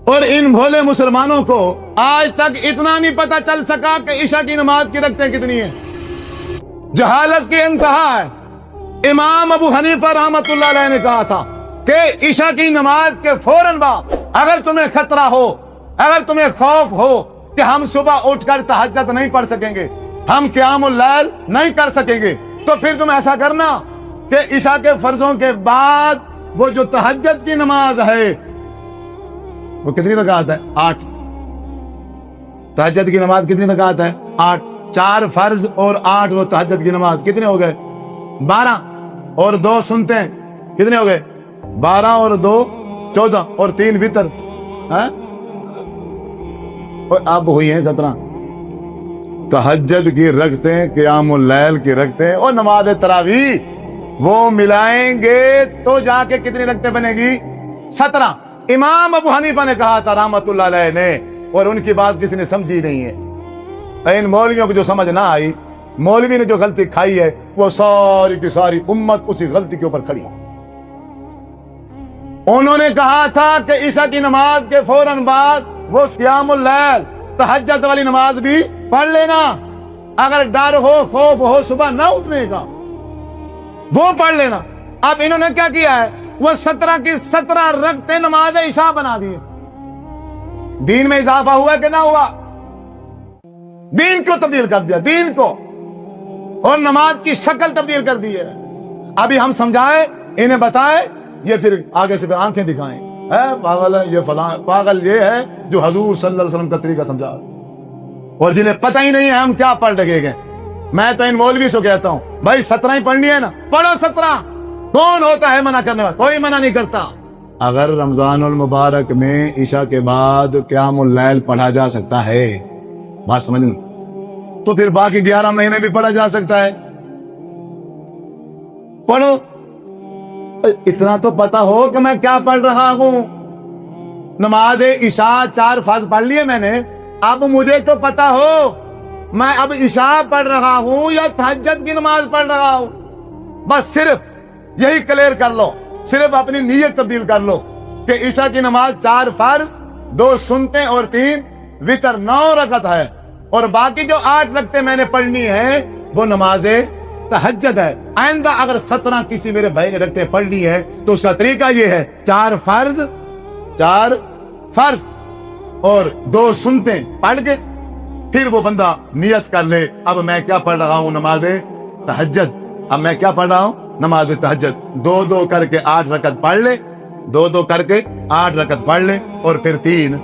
اور ان بھولے مسلمانوں کو آج تک اتنا نہیں پتا چل سکا کہ عشاء کی نماز کی رکعتیں کتنی ہیں۔ جہالت کی انتہا ہے۔ امام ابو حنیفہ رحمۃ اللہ علیہ نے کہا تھا کہ عشاء کی نماز کے فوراً بعد اگر تمہیں خطرہ ہو، اگر تمہیں خوف ہو کہ ہم صبح اٹھ کر تہجد نہیں پڑھ سکیں گے، ہم قیام اللیل نہیں کر سکیں گے، تو پھر تم ایسا کرنا کہ عشاء کے فرضوں کے بعد وہ جو تہجد کی نماز ہے وہ کتنی رکعت ہے؟ 8۔ تہجد کی نماز کتنی رکعت ہے؟ 8۔ 4 فرض اور 8 وہ تہجد کی نماز، کتنے ہو گئے؟ 12 اور 2 سنتے ہیں، کتنے ہو گئے؟ 12 اور 2 14 اور 3 وتر، اب ہوئی ہیں 17۔ تہجد کی رکعتیں، قیام اللیل کی رکعتیں اور نماز تراویح وہ ملائیں گے تو جا کے کتنی رکعتیں بنے گی؟ 17۔ امام ابو حنیفہ نے کہا تھا رحمت اللہ علیہ نے، اور ان کی بات کسی نے سمجھی نہیں ہے۔ ان مولویوں کو جو سمجھ نہ آئی، مولوی نے جو غلطی کھائی ہے، وہ ساری کی ساری امت اسی غلطی کے اوپر کھڑی ہے۔ انہوں نے کہا تھا کہ عشاء کی نماز کے فوراً بعد وہ قیام اللیل تہجد والی نماز بھی پڑھ لینا، اگر ڈر ہو، خوف ہو صبح نہ اٹھنے کا، وہ پڑھ لینا۔ اب انہوں نے کیا کیا ہے؟ وہ 17 کی 17 رکعتیں نماز عشاء بنا دیے۔ دین میں اضافہ ہوا کہ نہ ہوا؟ دین کو تبدیل کر دیا، دین کو، اور نماز کی شکل تبدیل کر دی ہے۔ ابھی ہم سمجھائیں، انہیں بتائیں، یہ پھر آگے سے پھر آنکھیں دکھائیں، پاگل ہے یہ فلاں، پاگل یہ ہے جو حضور صلی اللہ علیہ وسلم کا طریقہ سمجھا، اور جنہیں پتہ ہی نہیں ہے ہم کیا پڑھ لگے گئے۔ میں تو ان مولوی سے کہتا ہوں بھائی 17 ہی پڑھنی ہے نا، پڑھو 17۔ کون ہوتا ہے منع کرنے والا؟ کوئی منع نہیں کرتا۔ اگر رمضان المبارک میں عشاء کے بعد قیام اللیل پڑھا جا سکتا ہے، بات سمجھنا، تو پھر باقی 11 مہینے بھی پڑھا جا سکتا ہے۔ پڑھو، اتنا تو پتا ہو کہ میں کیا پڑھ رہا ہوں۔ نماز عشاء 4 فرض پڑھ لیے میں نے، اب مجھے تو پتا ہو میں اب عشاء پڑھ رہا ہوں یا تہجد کی نماز پڑھ رہا ہوں۔ بس صرف یہی کلیئر کر لو، صرف اپنی نیت تبدیل کر لو کہ عشاء کی نماز 4 فرض، 2 سنتے اور 3 وتر، 9 رکعت ہے، اور باقی جو 8 رکعتیں میں نے پڑھنی ہے وہ نماز تہجد ہے۔ آئندہ اگر 17 کسی میرے بھائی نے رکعتیں پڑھنی ہے تو اس کا طریقہ یہ ہے، 4 فرض اور 2 سنتے پڑھ کے پھر وہ بندہ نیت کر لے، اب میں کیا پڑھ رہا ہوں؟ نماز تہجد۔ اب میں کیا پڑھ رہا ہوں؟ نماز تہجد۔ 2 کر کے 8 رکعت پڑھ لے، 2 کر کے 8 رکعت پڑھ لے، اور پھر 3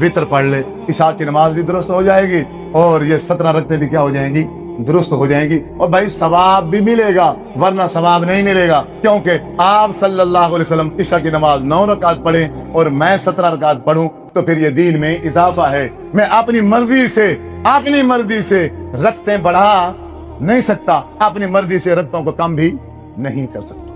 وتر پڑھ لے، عشاء کی نماز بھی درست ہو جائے گی، اور یہ 17 رکعتیں بھی کیا ہو جائیں گی؟ درست ہو جائیں گی۔ اور بھائی ثواب بھی ملے گا، ورنہ ثواب نہیں ملے گا، کیونکہ آپ صلی اللہ علیہ وسلم عشاء کی نماز 9 رکعت پڑھیں اور میں 17 رکعت پڑھوں، تو پھر یہ دین میں اضافہ ہے۔ میں اپنی مرضی سے رکعتیں بڑھا نہیں سکتا، اپنی مرضی سے رکعتوں کو کم بھی نہیں کر سکتا۔